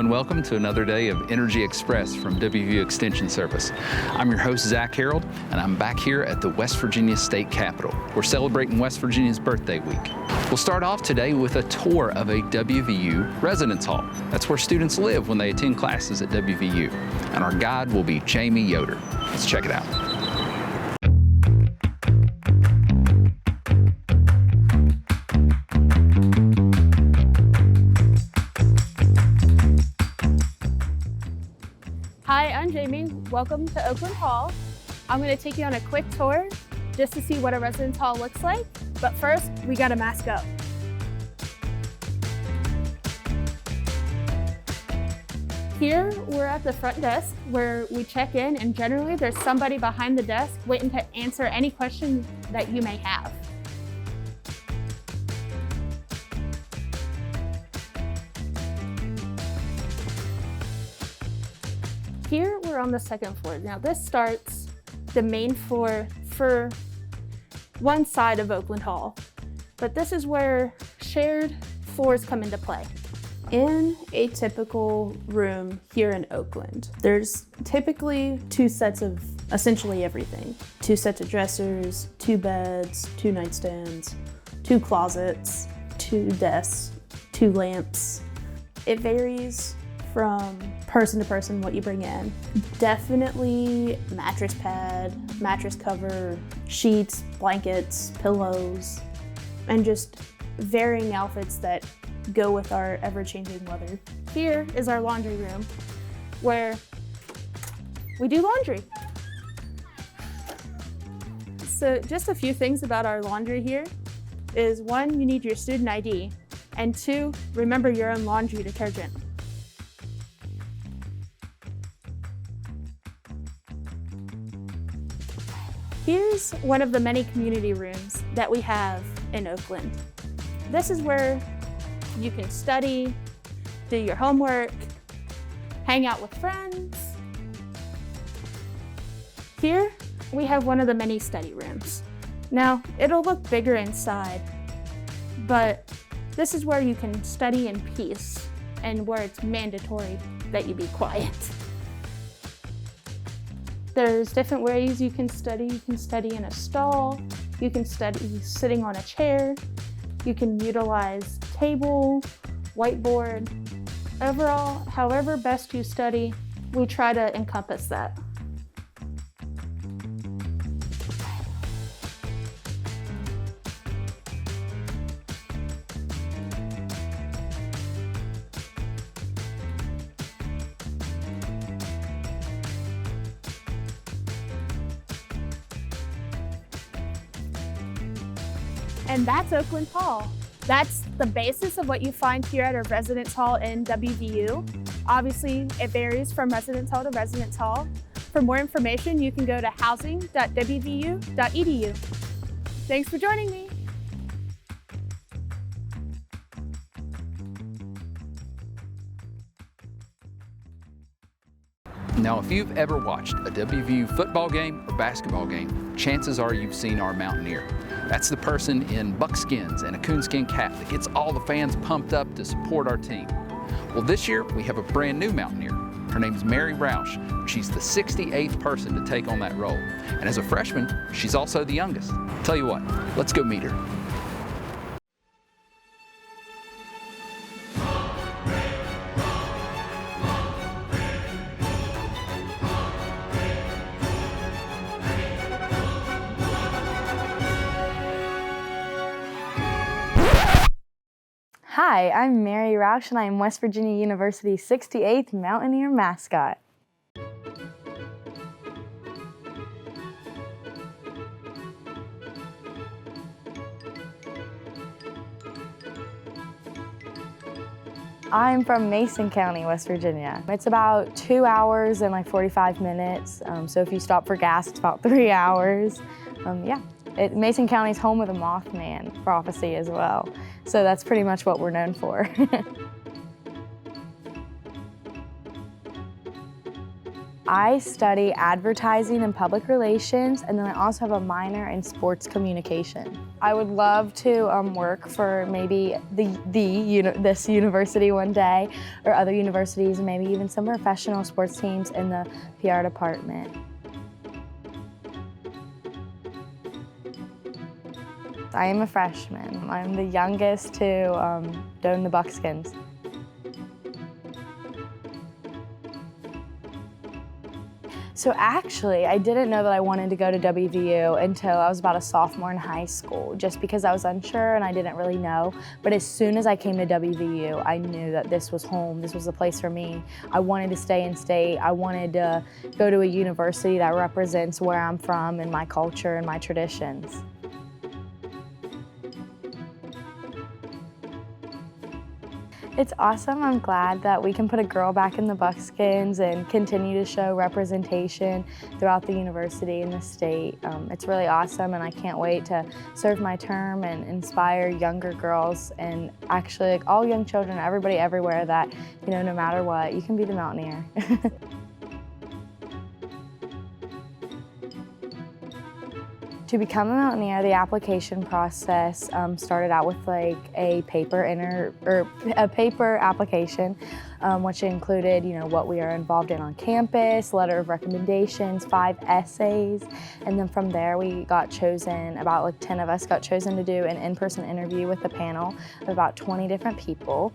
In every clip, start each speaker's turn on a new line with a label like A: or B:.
A: and welcome to another day of Energy Express from WVU Extension Service. I'm your host, Zach Harold, and I'm back here at the West Virginia State Capitol. We're celebrating West Virginia's birthday week. We'll start off today with a tour of a WVU residence hall. That's where students live when they attend classes at WVU. And our guide will be Jamie Yoder. Let's check it out.
B: Hi, I'm Jamie. Welcome to Oakland Hall. I'm going to take you on a quick tour just to see what a residence hall looks like. But first, we got a mascot. Here, we're at the front desk where we check in, and generally there's somebody behind the desk waiting to answer any questions that you may have. Here, we're on the second floor. Now, this starts the main floor for one side of Oakland Hall, but this is where shared floors come into play. In a typical room here in Oakland, there's typically two sets of essentially everything. Two sets of dressers, two beds, two nightstands, two closets, two desks, two lamps. It varies from person to person what you bring in. Definitely mattress pad, mattress cover, sheets, blankets, pillows, and just varying outfits that go with our ever-changing weather. Here is our laundry room where we do laundry. So just a few things about our laundry here is one, you need your student ID, and two, remember your own laundry detergent. Here's one of the many community rooms that we have in Oakland. This is where you can study, do your homework, hang out with friends. Here, we have one of the many study rooms. Now, it'll look bigger inside, but this is where you can study in peace and where it's mandatory that you be quiet. There's different ways you can study. You can study in a stall, you can study sitting on a chair, you can utilize table, whiteboard. Overall, however best you study, we try to encompass that. And that's Oakland Hall. That's the basis of what you find here at a residence hall in WVU. Obviously, it varies from residence hall to residence hall. For more information, you can go to housing.wvu.edu. Thanks for joining me.
A: Now, if you've ever watched a WVU football game or basketball game, chances are you've seen our Mountaineer. That's the person in buckskins and a coonskin cap that gets all the fans pumped up to support our team. Well, this year we have a brand new Mountaineer. Her name's Roush. She's the 68th person to take on that role. And as a freshman, she's also the youngest. Tell you what, let's go meet her.
C: Hi, I'm Mary Roush, and I am West Virginia University's 68th Mountaineer mascot. I'm from Mason County, West Virginia. It's about 2 hours and like 45 minutes, so if you stop for gas, it's about 3 hours. Mason County is home of the Mothman prophecy as well, so that's pretty much what we're known for. I study advertising and public relations, and then I also have a minor in sports communication. I would love to work for maybe this university one day, or other universities, and maybe even some professional sports teams in the PR department. I am a freshman. I'm the youngest to don the buckskins. So actually, I didn't know that I wanted to go to WVU until I was about a sophomore in high school, just because I was unsure and I didn't really know. But as soon as I came to WVU, I knew that this was home, this was the place for me. I wanted to stay in state. I wanted to go to a university that represents where I'm from and my culture and my traditions. It's awesome. I'm glad that we can put a girl back in the buckskins and continue to show representation throughout the university and the state. It's really awesome, and I can't wait to serve my term and inspire younger girls and actually all young children, everybody everywhere, that no matter what, you can be the Mountaineer. To become a Mountaineer, the application process started out with like a paper application, which included, what we are involved in on campus, letter of recommendations, 5 essays, and then from there we got chosen. About like 10 of us got chosen to do an in-person interview with a panel of about 20 different people.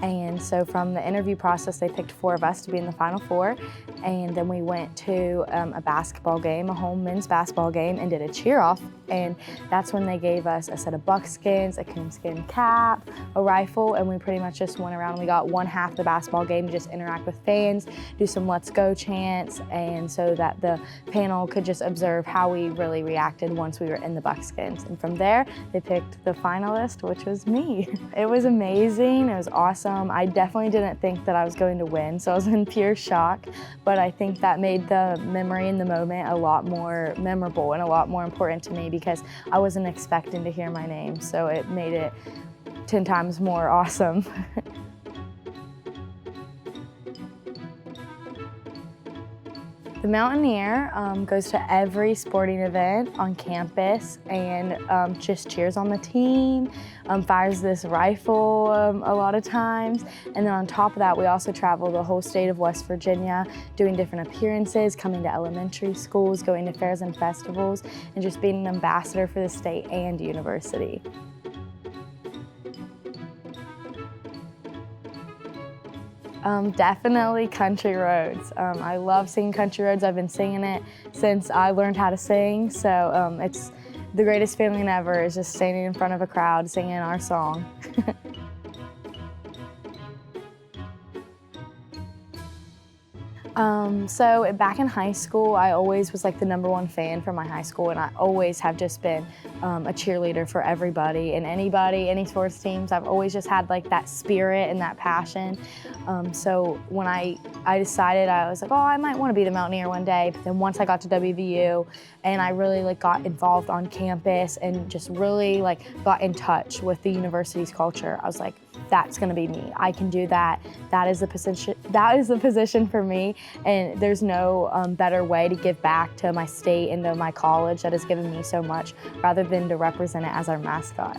C: And so from the interview process, they picked 4 of us to be in the final 4. And then we went to a basketball game, a home men's basketball game, and did a cheer off. And that's when they gave us a set of buckskins, a coonskin cap, a rifle, and we pretty much just went around. We got one half the basketball game to just interact with fans, do some let's go chants, and so that the panel could just observe how we really reacted once we were in the buckskins. And from there, they picked the finalist, which was me. It was amazing, it was awesome. I definitely didn't think that I was going to win, so I was in pure shock, but I think that made the memory in the moment a lot more memorable and a lot more important to me because I wasn't expecting to hear my name, so it made it 10 times more awesome. The Mountaineer goes to every sporting event on campus and just cheers on the team, fires this rifle a lot of times. And then on top of that, we also travel the whole state of West Virginia, doing different appearances, coming to elementary schools, going to fairs and festivals, and just being an ambassador for the state and university. Definitely country roads. I love singing country roads. I've been singing it since I learned how to sing, so it's the greatest feeling ever is just standing in front of a crowd singing our song. So back in high school, I always was like the #1 fan for my high school, and I always have just been a cheerleader for everybody and anybody, any sports teams. I've always just had like that spirit and that passion. So when I decided, I was like, oh, I might want to be the Mountaineer one day. But then once I got to WVU and I really like got involved on campus and just really like got in touch with the university's culture, I was like, that's going to be me. I can do that. That is the position for me. And there's no better way to give back to my state and to my college that has given me so much, rather than to represent it as our mascot.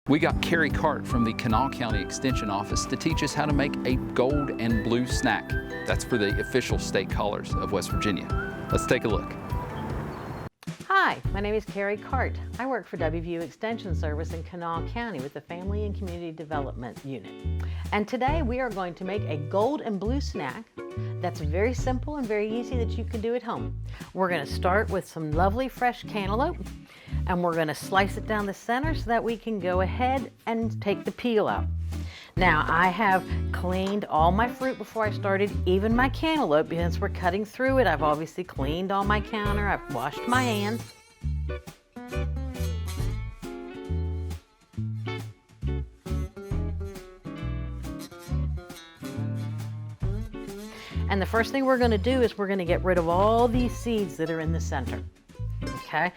A: We got Kerri Carte from the Kanawha County Extension Office to teach us how to make a gold and blue snack. That's for the official state colors of West Virginia. Let's take a look.
D: Hi, my name is Kerri Carte. I work for WVU Extension Service in Kanawha County with the Family and Community Development Unit. And today we are going to make a gold and blue snack that's very simple and very easy that you can do at home. We're going to start with some lovely fresh cantaloupe, and we're going to slice it down the center so that we can go ahead and take the peel out. Now, I have cleaned all my fruit before I started, even my cantaloupe, because we're cutting through it. I've obviously cleaned all my counter, I've washed my hands. And the first thing we're going to do is we're going to get rid of all these seeds that are in the center. okay?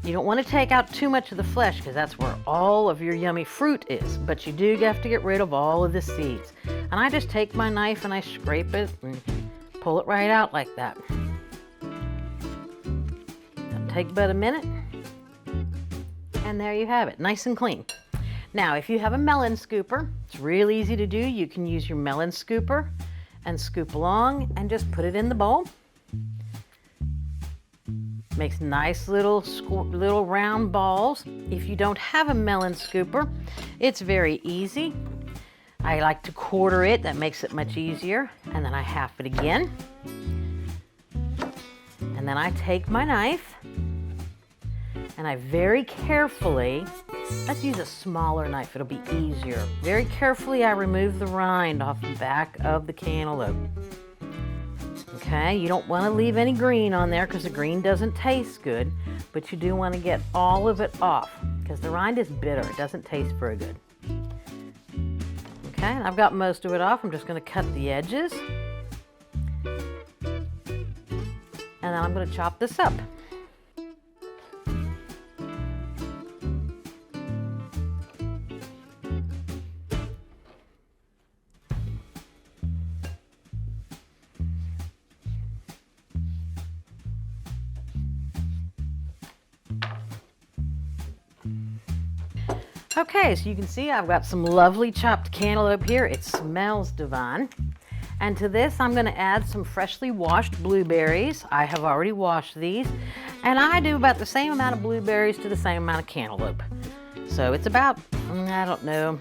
D: You don't want to take out too much of the flesh because that's where all of your yummy fruit is, but you do have to get rid of all of the seeds. And I just take my knife and I scrape it and pull it right out like that. It'll take about a minute, and there you have it, nice and clean. Now, if you have a melon scooper, it's real easy to do. You can use your melon scooper and scoop along and just put it in the bowl. Makes nice little round balls. If you don't have a melon scooper, it's very easy. I like to quarter it, that makes it much easier. And then I half it again. And then I take my knife and I very carefully, let's use a smaller knife, it'll be easier. Very carefully I remove the rind off the back of the cantaloupe. Okay, you don't want to leave any green on there because the green doesn't taste good, but you do want to get all of it off because the rind is bitter, it doesn't taste very good. Okay, and I've got most of it off. I'm just going to cut the edges. And then I'm going to chop this up. Okay, so you can see I've got some lovely chopped cantaloupe here. It smells divine. And to this, I'm going to add some freshly washed blueberries. I have already washed these. And I do about the same amount of blueberries to the same amount of cantaloupe. So it's about, I don't know,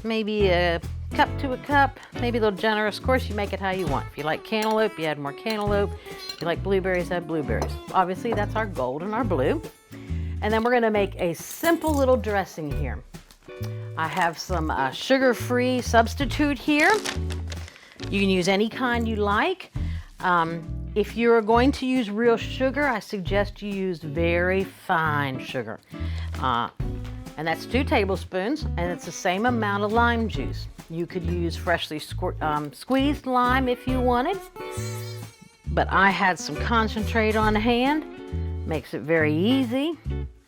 D: maybe a cup to a cup, maybe a little generous. Of course, you make it how you want. If you like cantaloupe, you add more cantaloupe. If you like blueberries, add blueberries. Obviously, that's our gold and our blue. And then we're going to make a simple little dressing here. I have some sugar-free substitute here. You can use any kind you like. If you're going to use real sugar, I suggest you use very fine sugar. And that's 2 tablespoons, and it's the same amount of lime juice. You could use freshly squeezed lime if you wanted, but I had some concentrate on hand. Makes it very easy.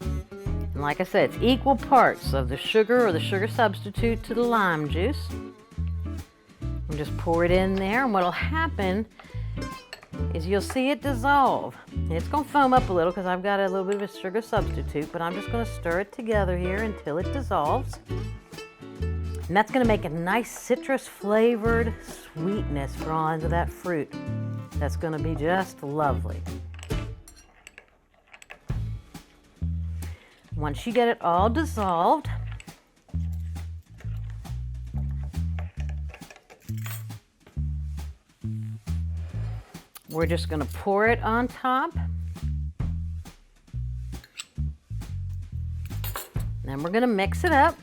D: And like I said, it's equal parts of the sugar or the sugar substitute to the lime juice. And just pour it in there, and what'll happen is you'll see it dissolve. And it's going to foam up a little because I've got a little bit of a sugar substitute, but I'm just going to stir it together here until it dissolves. And that's going to make a nice citrus flavored sweetness drawn into that fruit. That's going to be just lovely. Once you get it all dissolved, we're just going to pour it on top. Then we're going to mix it up.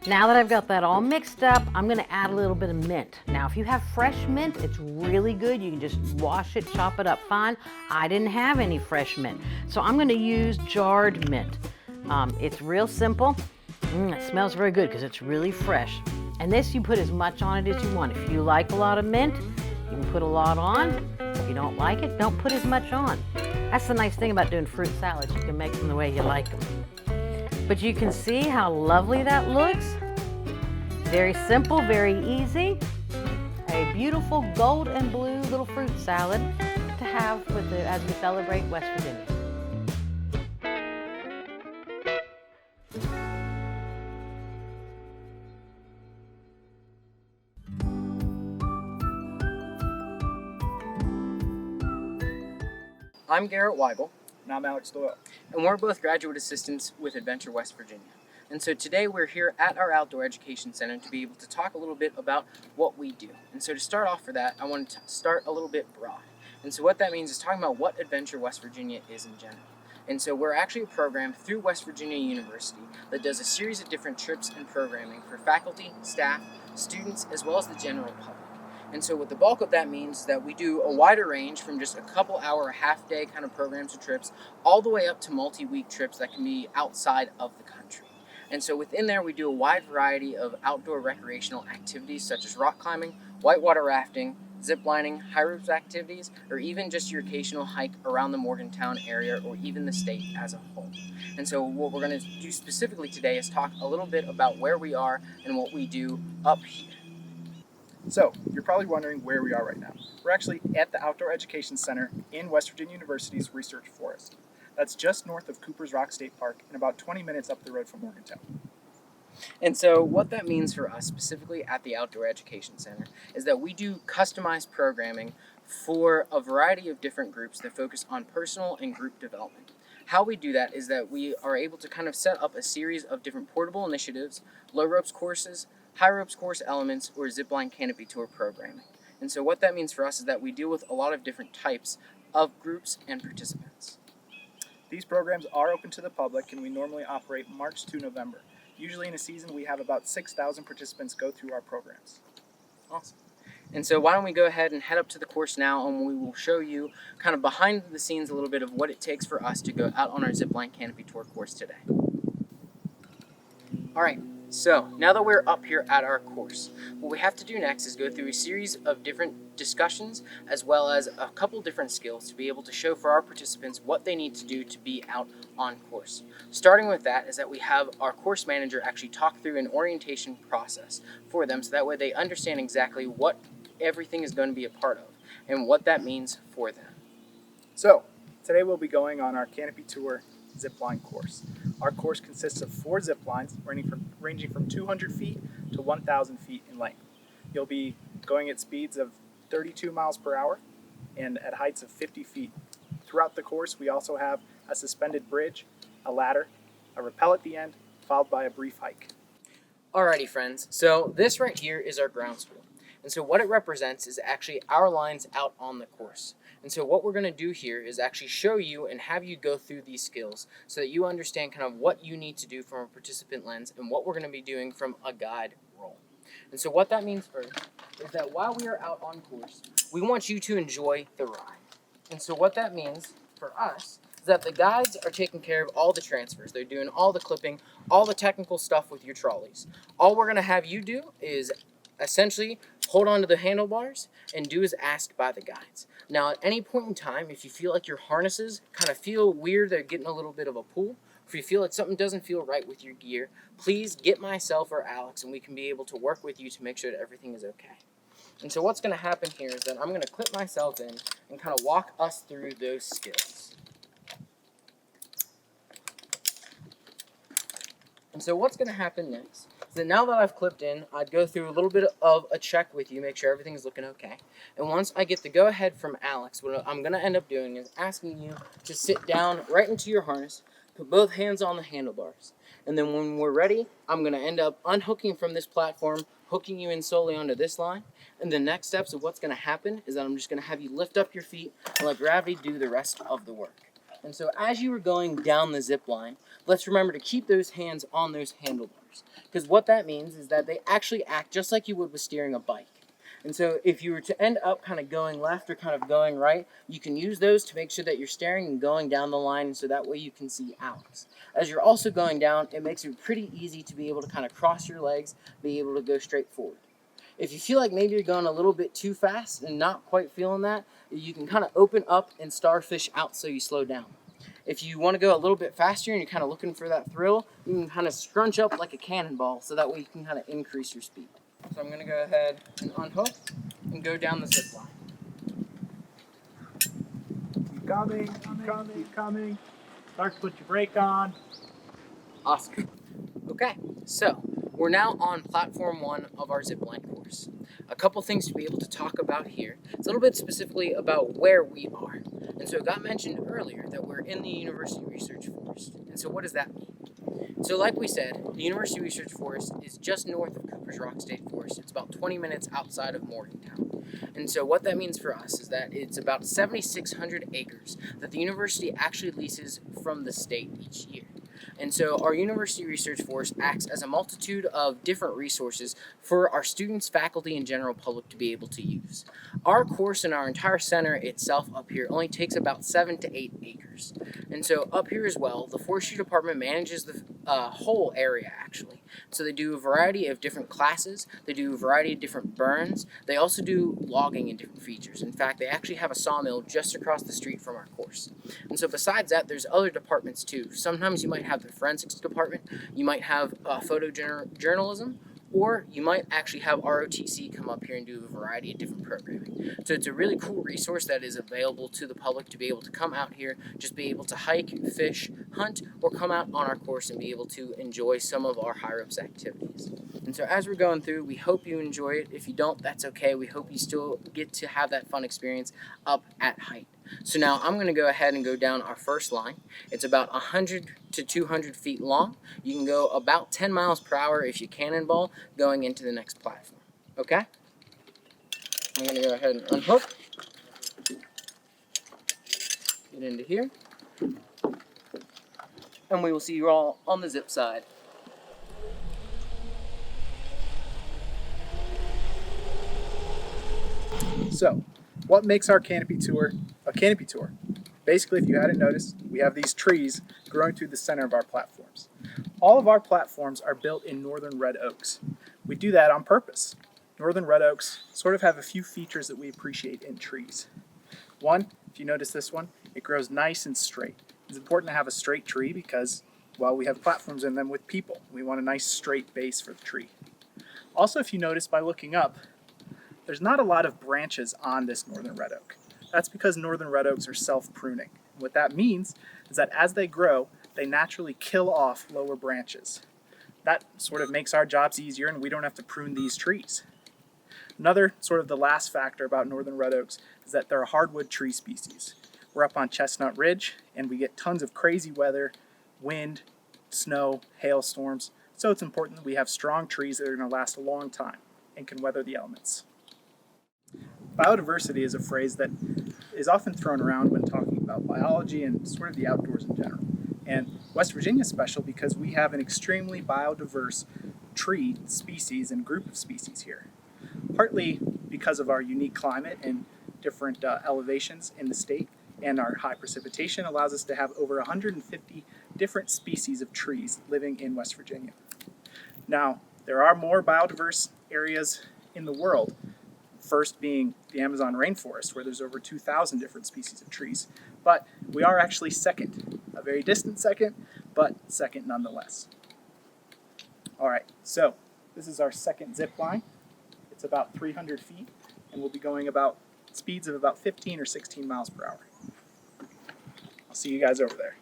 D: Now that I've got that all mixed up, I'm going to add a little bit of mint. Now, if you have fresh mint, it's really good. You can just wash it, chop it up fine. I didn't have any fresh mint, so I'm going to use jarred mint. It's real simple. It smells very good because it's really fresh. And this, you put as much on it as you want. If you like a lot of mint, you can put a lot on. If you don't like it, don't put as much on. That's the nice thing about doing fruit salads. You can make them the way you like them. But you can see how lovely that looks. Very simple, very easy. A beautiful gold and blue little fruit salad to have with it as we celebrate West Virginia.
E: I'm Garrett Weigel. And I'm Alex Doyle. And we're both graduate assistants with Adventure West Virginia. And so today we're here at our Outdoor Education Center to be able to talk a little bit about what we do. And so to start off for that, I wanted to start a little bit broad. And so what that means is talking about what Adventure West Virginia is in general. And so we're actually a program through West Virginia University that does a series of different trips and programming for faculty, staff, students, as well as the general public. And so what the bulk of that means is that we do a wider range from just a couple hour, half-day kind of programs or trips, all the way up to multi-week trips that can be outside of the country. And so within there, we do a wide variety of outdoor recreational activities such as rock climbing, whitewater rafting, ziplining, high ropes activities, or even just your occasional hike around the Morgantown area or even the state as a whole. And so what we're going to do specifically today is talk a little bit about where we are and what we do up here.
F: So, you're probably wondering where we are right now. We're actually at the Outdoor Education Center in West Virginia University's Research Forest. That's just north of Cooper's Rock State Park and about 20 minutes up the road from Morgantown.
E: And so what that means for us, specifically at the Outdoor Education Center, is that we do customized programming for a variety of different groups that focus on personal and group development. How we do that is that we are able to kind of set up a series of different portable initiatives, low ropes courses, high ropes course elements, or zipline canopy tour programming. And so what that means for us is that we deal with a lot of different types of groups and participants.
F: These programs are open to the public and we normally operate March to November. Usually in a season we have about 6,000 participants go through our programs.
E: Awesome. And so why don't we go ahead and head up to the course now, and we will show you kind of behind the scenes a little bit of what it takes for us to go out on our zipline canopy tour course today. All right, so now that we're up here at our course, what we have to do next is go through a series of different discussions as well as a couple different skills to be able to show for our participants what they need to do to be out on course. Starting with that is that we have our course manager actually talk through an orientation process for them so that way they understand exactly what everything is going to be a part of and what that means for them.
F: So, today we'll be going on our Canopy Tour zipline course. Our course consists of 4 zip lines ranging from 200 feet to 1,000 feet in length. You'll be going at speeds of 32 miles per hour and at heights of 50 feet. Throughout the course, we also have a suspended bridge, a ladder, a rappel at the end, followed by a brief hike.
E: Alrighty friends, so this right here is our ground school. And so what it represents is actually our lines out on the course. And so what we're going to do here is actually show you and have you go through these skills so that you understand kind of what you need to do from a participant lens and what we're going to be doing from a guide role. And so what that means first is that while we are out on course, we want you to enjoy the ride. And so what that means for us is that the guides are taking care of all the transfers. They're doing all the clipping, all the technical stuff with your trolleys. All we're going to have you do is essentially hold on to the handlebars and do as asked by the guides. Now at any point in time, if you feel like your harnesses kind of feel weird, they're getting a little bit of a pull, if you feel like something doesn't feel right with your gear, please get myself or Alex and we can be able to work with you to make sure that everything is okay. And so what's going to happen here is that I'm going to clip myself in and kind of walk us through those skills. And so what's going to happen next is that now that I've clipped in, I'd go through a little bit of a check with you, make sure everything is looking okay. And once I get the go-ahead from Alex, what I'm going to end up doing is asking you to sit down right into your harness, put both hands on the handlebars. And then when we're ready, I'm going to end up unhooking from this platform, hooking you in solely onto this line. And the next steps of what's going to happen is that I'm just going to have you lift up your feet and let gravity do the rest of the work. And so as you are going down the zip line, let's remember to keep those hands on those handlebars. Because what that means is that they actually act just like you would with steering a bike. And so if you were to end up kind of going left or kind of going right, you can use those to make sure that you're steering and going down the line so that way you can see Alex. As you're also going down, it makes it pretty easy to be able to kind of cross your legs, be able to go straight forward. If you feel like maybe you're going a little bit too fast and not quite feeling that, you can kind of open up and starfish out so you slow down. If you want to go a little bit faster and you're kind of looking for that thrill, you can kind of scrunch up like a cannonball so that way you can kind of increase your speed. So I'm going to go ahead and unhook and go down the zip line.
F: Keep coming, keep coming, keep coming. Start to put your brake on.
E: Awesome. Okay, so we're now on platform 1 of our zipline course. A couple things to be able to talk about here. It's a little bit specifically about where we are. And so it got mentioned earlier that we're in the University Research Forest. And so what does that mean? So like we said, the University Research Forest is just north of Cooper's Rock State Forest. It's about 20 minutes outside of Morgantown. And so what that means for us is that it's about 7,600 acres that the university actually leases from the state each year. And so our University Research Forest acts as a multitude of different resources for our students, faculty, and general public to be able to use. Our course and our entire center itself up here only takes about 7 to 8 acres. And so up here as well, the forestry department manages the whole area actually. So they do a variety of different classes, they do a variety of different burns, they also do logging and different features. In fact, they actually have a sawmill just across the street from our course. And so besides that, there's other departments too. Sometimes you might have the forensics department, you might have photojournalism, or you might actually have ROTC come up here and do a variety of different programming. So it's a really cool resource that is available to the public to be able to come out here, just be able to hike, fish, hunt, or come out on our course and be able to enjoy some of our high ropes activities. And so as we're going through, we hope you enjoy it. If you don't, that's okay. We hope you still get to have that fun experience up at height. So now I'm going to go ahead and go down our first line. It's about 100 to 200 feet long. You can go about 10 miles per hour if you cannonball going into the next platform. Okay? I'm going to go ahead and unhook. Get into here. And we will see you all on the zip side.
F: So, what makes our canopy tour a canopy tour? Basically, if you hadn't noticed, we have these trees growing through the center of our platforms. All of our platforms are built in northern red oaks. We do that on purpose. Northern red oaks sort of have a few features that we appreciate in trees. One, if you notice this one, it grows nice and straight. It's important to have a straight tree because, well, we have platforms in them with people. We want a nice straight base for the tree. Also, if you notice by looking up, there's not a lot of branches on this northern red oak. That's because northern red oaks are self-pruning. What that means is that as they grow, they naturally kill off lower branches. That sort of makes our jobs easier and we don't have to prune these trees. Another sort of the last factor about northern red oaks is that they're a hardwood tree species. We're up on Chestnut Ridge and we get tons of crazy weather, wind, snow, hailstorms. So it's important that we have strong trees that are going to last a long time and can weather the elements. Biodiversity is a phrase that is often thrown around when talking about biology and sort of the outdoors in general. And West Virginia is special because we have an extremely biodiverse tree species and group of species here. Partly because of our unique climate and different elevations in the state, and our high precipitation allows us to have over 150 different species of trees living in West Virginia. Now, there are more biodiverse areas in the world, first being the Amazon rainforest, where there's over 2,000 different species of trees. But we are actually second, a very distant second, but second nonetheless. All right, so this is our second zip line. It's about 300 feet, and we'll be going about speeds of about 15 or 16 miles per hour. I'll see you guys over there.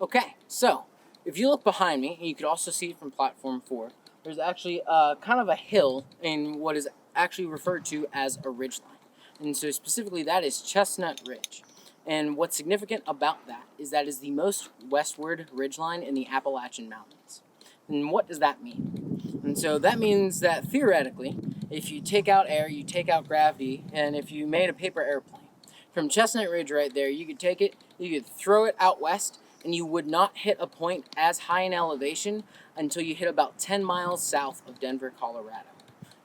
E: Okay, so if you look behind me, and you could also see it from platform 4, there's actually kind of a hill in what is actually referred to as a ridgeline. And so specifically that is Chestnut Ridge. And what's significant about that is the most westward ridgeline in the Appalachian Mountains. And what does that mean? And so that means that theoretically, if you take out air, you take out gravity, and if you made a paper airplane, from Chestnut Ridge right there, you could take it, you could throw it out west, and you would not hit a point as high in elevation until you hit about 10 miles south of Denver, Colorado.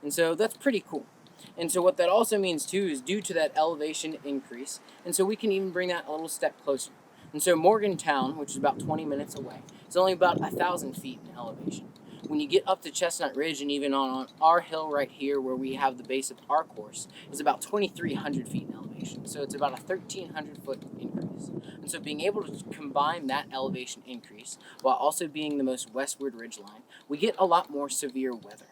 E: And so that's pretty cool. And so what that also means too is due to that elevation increase, and so we can even bring that a little step closer. And so Morgantown, which is about 20 minutes away, is only about 1,000 feet in elevation. When you get up to Chestnut Ridge and even on our hill right here where we have the base of our course, is about 2,300 feet in elevation. So it's about a 1,300 foot increase. And so being able to combine that elevation increase while also being the most westward ridgeline, we get a lot more severe weather.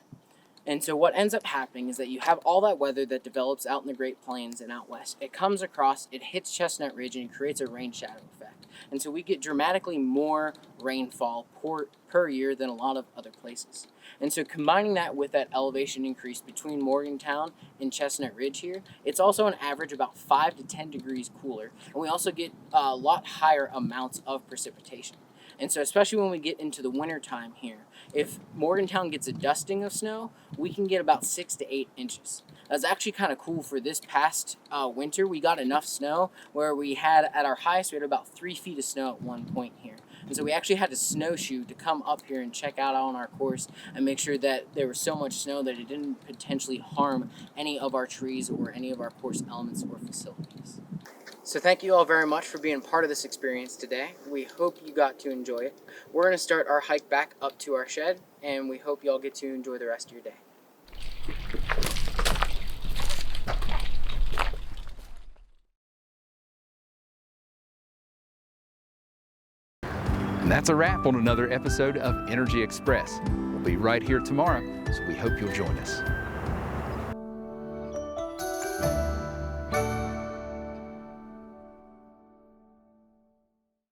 E: And so what ends up happening is that you have all that weather that develops out in the Great Plains and out west. It comes across, it hits Chestnut Ridge, and it creates a rain shadow effect. And so we get dramatically more rainfall per year than a lot of other places. And so combining that with that elevation increase between Morgantown and Chestnut Ridge here, it's also an average about 5 to 10 degrees cooler. And we also get a lot higher amounts of precipitation. And so especially when we get into the winter time here, if Morgantown gets a dusting of snow, we can get about 6 to 8 inches. That's actually kind of cool. For this past winter, we got enough snow where we had, at our highest, we had about 3 feet of snow at one point here. And so we actually had to snowshoe to come up here and check out on our course and make sure that there was so much snow that it didn't potentially harm any of our trees or any of our course elements or facilities. So thank you all very much for being part of this experience today. We hope you got to enjoy it. We're going to start our hike back up to our shed, and we hope you all get to enjoy the rest of your day.
A: And that's a wrap on another episode of Energy Express. We'll be right here tomorrow, so we hope you'll join us.